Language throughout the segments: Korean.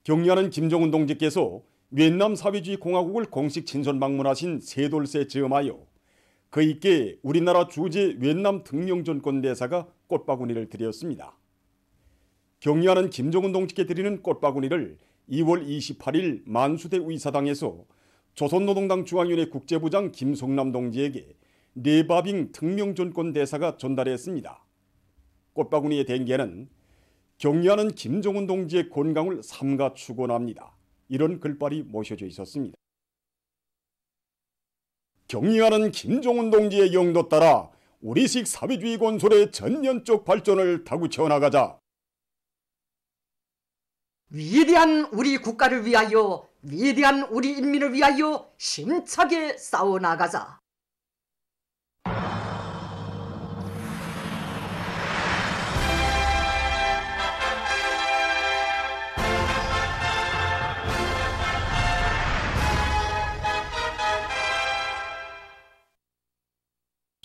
경리하는 김정은 동지께서 베트남 사회주의 공화국을 공식 친선 방문하신 세 돌새 즈음하여 그이께 우리나라 주재 베트남 특명전권 대사가 꽃바구니를 드렸습니다. 경리하는 김정은 동지께 드리는 꽃바구니를 2월 28일 만수대 의사당에서 조선노동당 중앙위원회 국제부장 김성남 동지에게 네바빙 특명전권 대사가 전달했습니다. 꽃바구니의 댕개는 경리하는 김정은 동지의 건강을 삼가 축원합니다. 이런 글발이 모셔져 있었습니다. 경리하는 김정은 동지의 영도 따라 우리식 사회주의 건설의 전면적 발전을 다구쳐 나가자. 위대한 우리 국가를 위하여, 위대한 우리 인민을 위하여 힘차게 싸워나가자.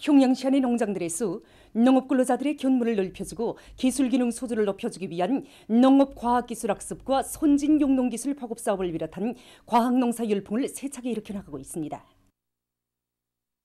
평양시안의 농장들에서 농업근로자들의 견문을 넓혀주고 기술기능 수준을 높여주기 위한 농업과학기술학습과 선진용농기술 보급사업을 비롯한 과학농사 열풍을 세차게 일으켜나가고 있습니다.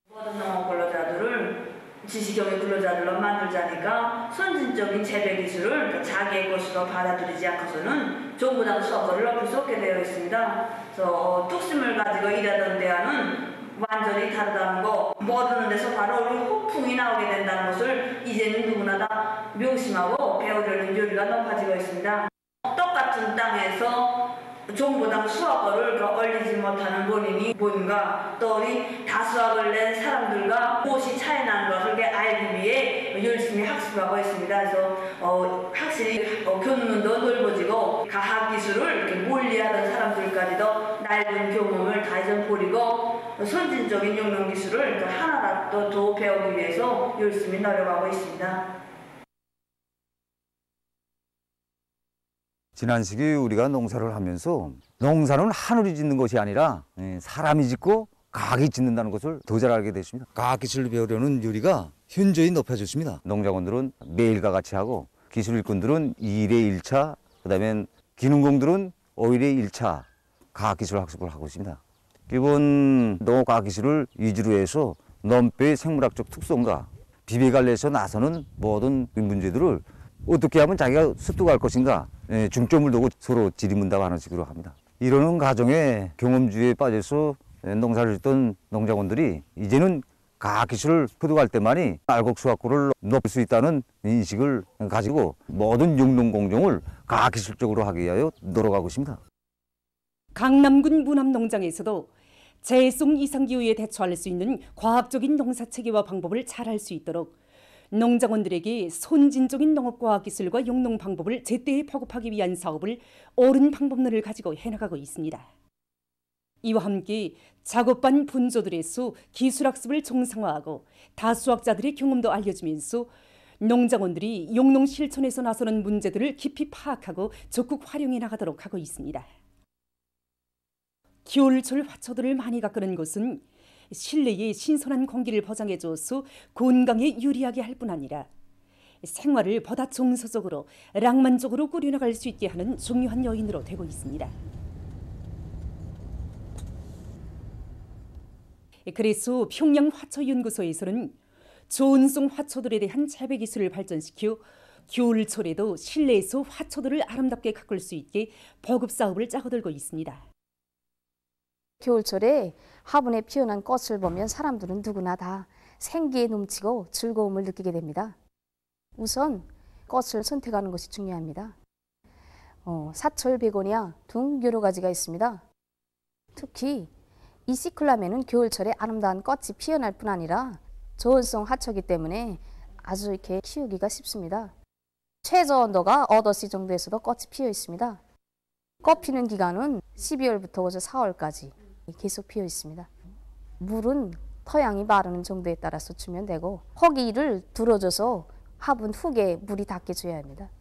모든 농업근로자들을 지식경영 근로자들로 만들자니까 선진적인 재배기술을 자기의 것으로 받아들이지 않고서는 정부당 수업을 높일 수 없게 되어 있습니다. 그래서 뚝심을 가지고 일하던 데와는 완전히 다르다는 거, 모르는 데서 바로 호풍이 나오게 된다는 것을 이제는 누구나 다 명심하고 배우려는 요리가 높아지고 있습니다. 똑같은 땅에서 정부당 수학어를 얼리지 못하는 원인이 뭔가, 또 우리 다수학을 낸 사람들과 무엇이 차이 나는 것을 알기 위해 열심히 학습하고 있습니다. 그래서 확실히 견문도 넓어지고 과학기술을 이렇게 몰리하던 사람들까지도 넓은 경험을 다 잊어버리고 선진적인 용농기술을 하나라도 더 배우기 위해서 열심히 노력하고 있습니다. 지난 시기 우리가 농사를 하면서 농사는 하늘이 짓는 것이 아니라 사람이 짓고 과학이 짓는다는 것을 더 잘 알게 됐습니다. 과학기술을 배우려는 요리가 현저히 높아졌습니다. 농작원들은 매일과 같이 하고 기술 일꾼들은 2일에 1차, 그다음에 기능공들은 5일에 1차 과학기술 학습을 하고 있습니다. 기본 농업과학기술을 위주로 해서 논배의 생물학적 특성과 비배관리에서 나서는 모든 문제들을 어떻게 하면 자기가 습득할 것인가 중점을 두고 서로 지리문답하는 식으로 합니다. 이러는 과정에 경험주의에 빠져서 농사를 짓던 농작원들이 이제는 과학기술을 습득할 때만이 알곡수확고를 높일 수 있다는 인식을 가지고 모든 영농공정을 과학기술적으로 하기 위하여 노력하고 있습니다. 강남군 무남농장에서도 재해성 이상기후에 대처할 수 있는 과학적인 농사체계와 방법을 잘 할 수 있도록 농장원들에게 선진적인 농업과학기술과 용농 방법을 제때에 보급하기 위한 사업을 옳은 방법론을 가지고 해나가고 있습니다. 이와 함께 작업반 분조들에서 기술학습을 정상화하고 다수학자들의 경험도 알려주면서 농장원들이 용농 실천에서 나서는 문제들을 깊이 파악하고 적극 활용해 나가도록 하고 있습니다. 겨울철 화초들을 많이 가꾸는 것은 실내의 신선한 공기를 보장해줘서 건강에 유리하게 할 뿐 아니라 생활을 보다 정서적으로 낭만적으로 꾸려나갈 수 있게 하는 중요한 요인으로 되고 있습니다. 그래서 평양 화초연구소에서는 저온성 화초들에 대한 재배 기술을 발전시켜 겨울철에도 실내에서 화초들을 아름답게 가꿀 수 있게 보급 사업을 짜고들고 있습니다. 겨울철에 화분에 피어난 꽃을 보면 사람들은 누구나 다 생기에 넘치고 즐거움을 느끼게 됩니다. 우선 꽃을 선택하는 것이 중요합니다. 사철, 베고니아 등 여러 가지가 있습니다. 특히 이 시클라멘은 겨울철에 아름다운 꽃이 피어날 뿐 아니라 저온성 화초이기 때문에 아주 이렇게 키우기가 쉽습니다. 최저 온도가 5도 정도에서도 꽃이 피어 있습니다. 꽃 피는 기간은 12월부터 4월까지 계속 피어 있습니다. 물은 토양이 마르는 정도에 따라서 주면 되고 허기를 둘러줘서 화분 훅에 물이 닿게 줘야 합니다.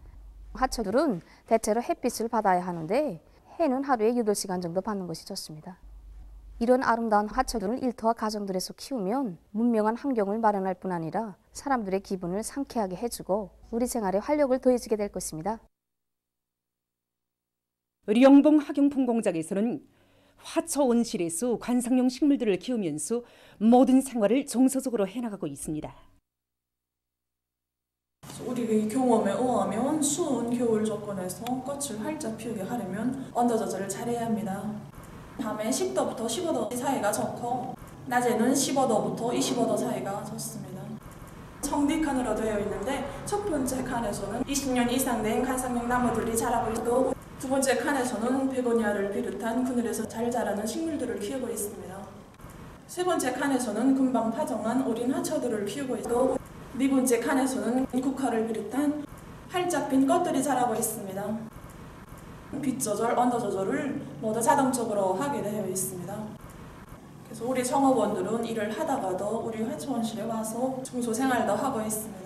화초들은 대체로 햇빛을 받아야 하는데 해는 하루에 8시간 정도 받는 것이 좋습니다. 이런 아름다운 화초들을 일터와 가정들에서 키우면 문명한 환경을 마련할 뿐 아니라 사람들의 기분을 상쾌하게 해주고 우리 생활에 활력을 더해주게 될 것입니다. 령봉 학용품 공장에서는 화초 온실에서 관상용 식물들을 키우면서 모든 생활을 정서적으로 해나가고 있습니다. 우리의 경험에 의하면 추운 겨울 조건에서 꽃을 활짝 피우게 하려면 온도 조절을 잘해야 합니다. 밤에 10도부터 15도 사이가 좋고 낮에는 15도부터 25도 사이가 좋습니다. 청디 칸으로 되어 있는데 첫 번째 칸에서는 20년 이상 된 관상용 나무들이 자라고 있고 두 번째 칸에서는 베고니아를 비롯한 그늘에서 잘 자라는 식물들을 키우고 있습니다. 세 번째 칸에서는 금방 파종한 어린 화초들을 키우고 있고 네 번째 칸에서는 국화를 비롯한 활짝 핀 꽃들이 자라고 있습니다. 빛 조절, 온도 조절을 모두 자동적으로 하게 되어 있습니다. 그래서 우리 청업원들은 일을 하다가도 우리 화초원실에 와서 청소생활도 하고 있습니다.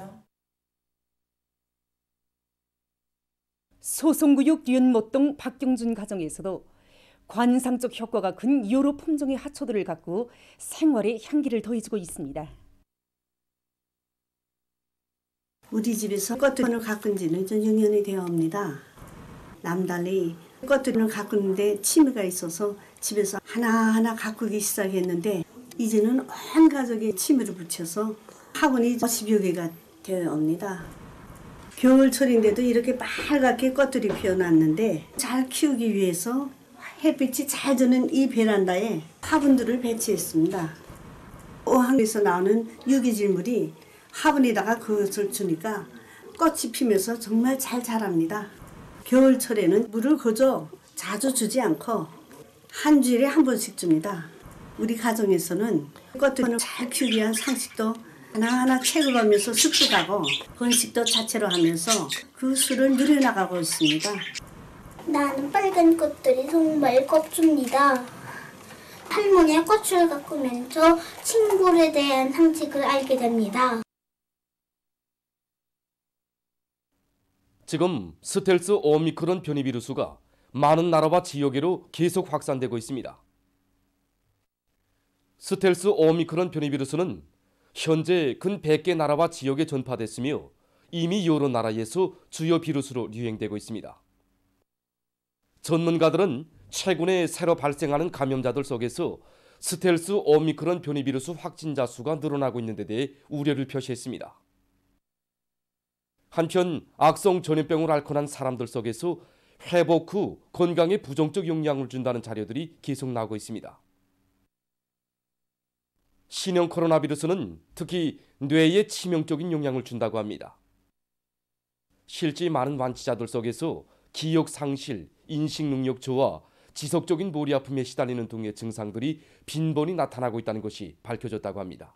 소송구역 윤모동 박경준 가정에서도 관상적 효과가 큰 여러 품종의 화초들을 갖고 생활에 향기를 더해주고 있습니다. 우리 집에서 꽃들을 가꾼 지는 좀 6년이 되어옵니다. 남달리 꽃들을 가꾸는데 취미가 있어서 집에서 하나하나 가꾸기 시작했는데 이제는 온 가족이 취미를 붙여서 학원이 10여 개가 되어옵니다. 겨울철인데도 이렇게 빨갛게 꽃들이 피어났는데 잘 키우기 위해서 햇빛이 잘 드는 이 베란다에 화분들을 배치했습니다. 어항에서 나오는 유기질물이 화분에다가 그것을 주니까 꽃이 피면서 정말 잘 자랍니다. 겨울철에는 물을 그저 자주 주지 않고 한 주일에 한 번씩 줍니다. 우리 가정에서는 꽃들을 잘 키우기 위한 상식도 하나하나 책을 보면서 습득하고 번식도 자체로 하면서 그 수를 늘려나가고 있습니다. 나는 빨간 꽃들이 정말 꽃줍니다. 할머니가 꽃을 가꾸면서 친구에 대한 상식을 알게 됩니다. 지금 스텔스 오미크론 변이 비루스가 많은 나라와 지역으로 계속 확산되고 있습니다. 스텔스 오미크론 변이 비루스는 현재 근 100개 나라와 지역에 전파됐으며 이미 여러 나라에서 주요 비루스로 유행되고 있습니다. 전문가들은 최근에 새로 발생하는 감염자들 속에서 스텔스 오미크론 변이 비루스 확진자 수가 늘어나고 있는 데 대해 우려를 표시했습니다. 한편 악성 전염병을 앓고 난 사람들 속에서 회복 후 건강에 부정적 영향을 준다는 자료들이 계속 나오고 있습니다. 신형 코로나 비루스는 특히 뇌에 치명적인 영향을 준다고 합니다. 실제 많은 완치자들 속에서 기억 상실, 인식 능력 저하, 지속적인 머리 아픔에 시달리는 등의 증상들이 빈번히 나타나고 있다는 것이 밝혀졌다고 합니다.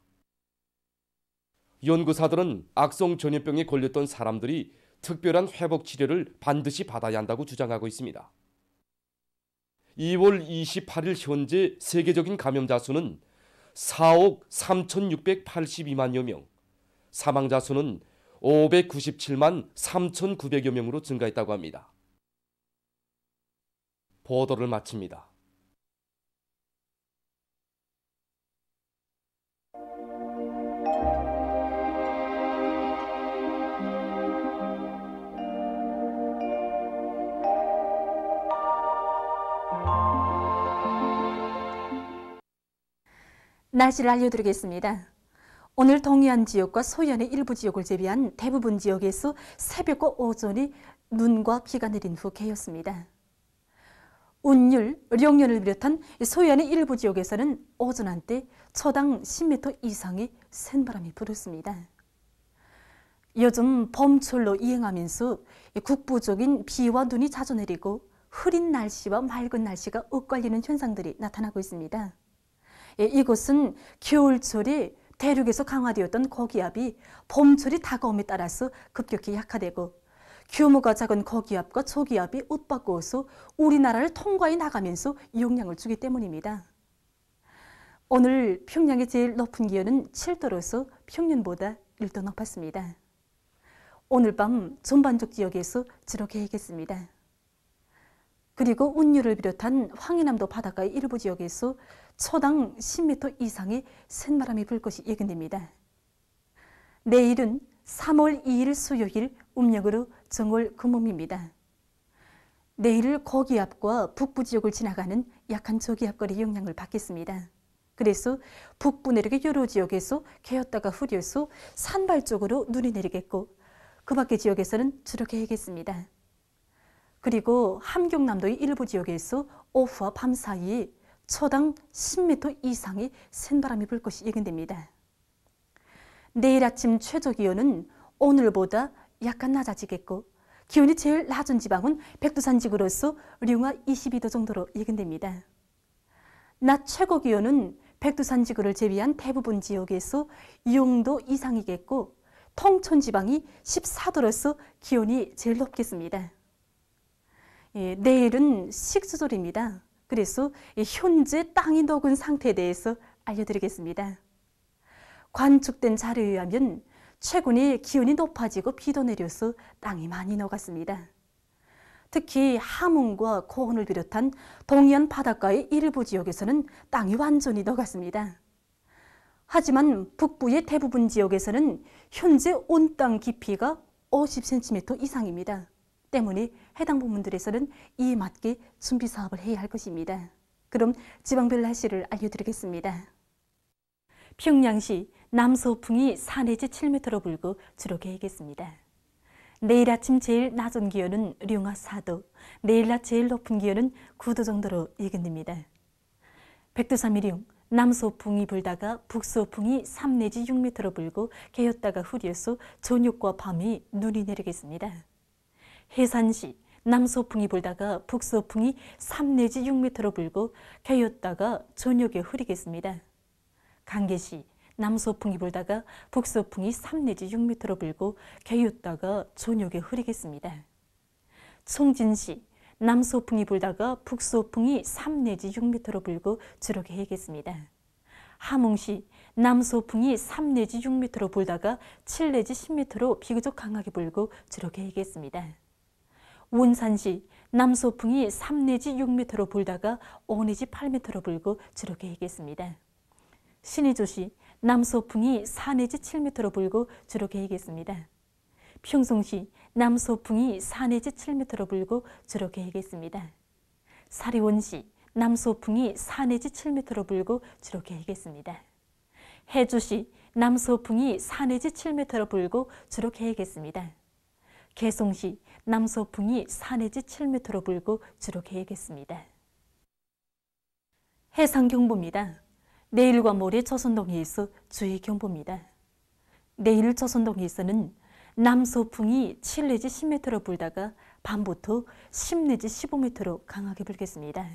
연구사들은 악성 전염병에 걸렸던 사람들이 특별한 회복 치료를 반드시 받아야 한다고 주장하고 있습니다. 2월 28일 현재 세계적인 감염자 수는 4억 3,682만여 명, 사망자 수는 597만 3,900여 명으로 증가했다고 합니다. 보도를 마칩니다. 날씨를 알려드리겠습니다. 오늘 동해안 지역과 서해안의 일부 지역을 제외한 대부분 지역에서 새벽과 오전이 눈과 비가 내린 후 개였습니다. 운율, 령년을 비롯한 서해안의 일부 지역에서는 오전 한때 초당 10m 이상의 센 바람이 불었습니다. 요즘 봄철로 이행하면서 국부적인 비와 눈이 자주 내리고 흐린 날씨와 맑은 날씨가 엇갈리는 현상들이 나타나고 있습니다. 이곳은 겨울철에 대륙에서 강화되었던 고기압이 봄철이 다가옴에 따라서 급격히 약화되고 규모가 작은 고기압과 초기압이 옷바꾸어서 우리나라를 통과해 나가면서 영향을 주기 때문입니다. 오늘 평양의 제일 높은 기온은 7도로서 평년보다 1도 높았습니다. 오늘 밤 전반적 지역에서 지록해야겠습니다. 그리고 운율을 비롯한 황해남도 바닷가의 일부 지역에서 초당 10m 이상의 센바람이 불 것이 예견됩니다. 내일은 3월 2일 수요일 음력으로 정월 금음입니다. 내일 고기압과 북부 지역을 지나가는 약한 저기압거리 영향을 받겠습니다. 그래서 북부 내륙의 여러 지역에서 개었다가 흐려서 산발 쪽으로 눈이 내리겠고 그 밖의 지역에서는 주로 개겠습니다. 그리고 함경남도의 일부 지역에서 오후와 밤 사이에 초당 10m 이상의 센 바람이 불 것이 예견됩니다. 내일 아침 최저 기온은 오늘보다 약간 낮아지겠고 기온이 제일 낮은 지방은 백두산지구로서 령화 22도 정도로 예견됩니다. 낮 최고 기온은 백두산지구를 제외한 대부분 지역에서 0도 이상이겠고 통천 지방이 14도로서 기온이 제일 높겠습니다. 내일은 식수절입니다. 그래서 현재 땅이 녹은 상태에 대해서 알려드리겠습니다. 관측된 자료에 의하면 최근에 기온이 높아지고 비도 내려서 땅이 많이 녹았습니다. 특히 함흥과 고흥을 비롯한 동해안 바닷가의 일부 지역에서는 땅이 완전히 녹았습니다. 하지만 북부의 대부분 지역에서는 현재 온 땅 깊이가 50cm 이상입니다. 때문에 해당 부문들에서는 이에 맞게 준비 사업을 해야 할 것입니다. 그럼 지방별 날씨를 알려드리겠습니다. 평양시 남서풍이 4 내지 7m로 불고 주로 개겠습니다. 내일 아침 제일 낮은 기온은 령화 4도, 내일 낮 제일 높은 기온은 9도 정도로 예견됩니다. 백두산미령 남서풍이 불다가 북서풍이 3 내지 6m로 불고 개었다가 흐려서 저녁과 밤에 눈이 내리겠습니다. 해산시 남서풍이 불다가 북서풍이 3 내지 6m로 불고 개었다가 저녁에 흐리겠습니다. 강계시 남서풍이 불다가 북서풍이 3 내지 6m로 불고 개었다가 저녁에 흐리겠습니다. 청진시 남서풍이 불다가 북서풍이 3 내지 6m로 불고 주로 개겠습니다. 함흥시 남서풍이 3 내지 6m로 불다가 7 내지 10m로 비교적 강하게 불고 주로 개겠습니다. 원산시 남서풍이 3 내지 6m로 불다가 5 내지 8m로 불고 주로 개겠습니다. 신의주시 남서풍이 4 내지 7m로 불고 주로 개겠습니다. 평송시 남서풍이 4 내지 7m로 불고 주로 개겠습니다. 사리원시 남서풍이 4 내지 7m로 불고 주로 개겠습니다. 해주시 남서풍이 4 내지 7m로 불고 주로 개겠습니다. 개송시 남서풍이 4 내지 7m로 불고 주로 개겠습니다. 해상경보입니다. 내일과 모레 조선동해에서 주의경보입니다. 내일 조선동해에서는 남서풍이 7 내지 10m로 불다가 밤부터 10 내지 15m로 강하게 불겠습니다.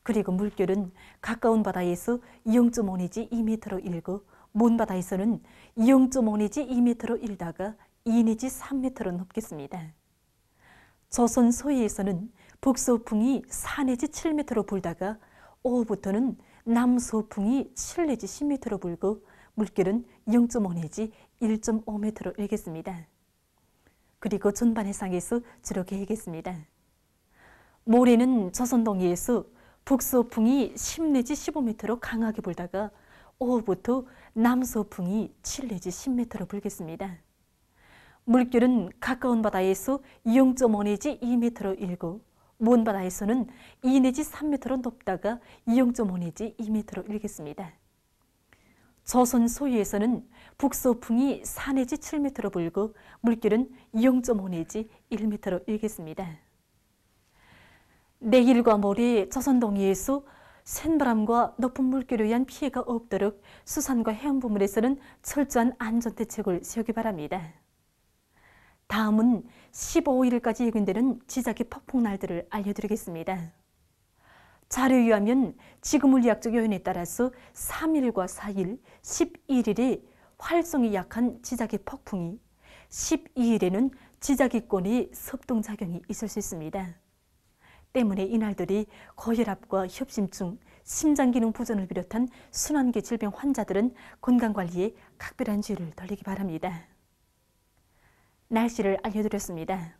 그리고 물결은 가까운 바다에서 0.5 내지 2m로 일고 먼 바다에서는 0.5 내지 2m로 일다가 2 내지 3m로 높겠습니다. 조선 서해에서는 북서풍이 4 내지 7m로 불다가 오후부터는 남서풍이 7 내지 10m로 불고 물결은 0.5 내지 1.5m로 일겠습니다. 그리고 전반 해상에서 주로 개겠습니다. 모레는 조선동해에서 북서풍이 10 내지 15m로 강하게 불다가 오후부터 남서풍이 7 내지 10m로 불겠습니다. 물결은 가까운 바다에서 0.5 내지 2m로 일고 먼 바다에서는 2 내지 3m로 높다가 0.5 내지 2m로 일겠습니다. 조선 소유에서는 북서풍이 4 내지 7m로 불고 물결은 0.5 내지 1m로 일겠습니다. 내일과 모레 조선 동해에서 센 바람과 높은 물결에 의한 피해가 없도록 수산과 해양부문에서는 철저한 안전대책을 세우기 바랍니다. 다음은 15일까지 예견되는 지자기 폭풍날들을 알려드리겠습니다. 자료에 의하면 지구 물리학적 요인에 따라서 3일과 4일, 11일에 활성이 약한 지자기 폭풍이, 12일에는 지자기권의 섭동작용이 있을 수 있습니다. 때문에 이날들이 고혈압과 협심증, 심장기능 부전을 비롯한 순환계 질병 환자들은 건강관리에 각별한 주의를 돌리기 바랍니다. 날씨를 알려드렸습니다.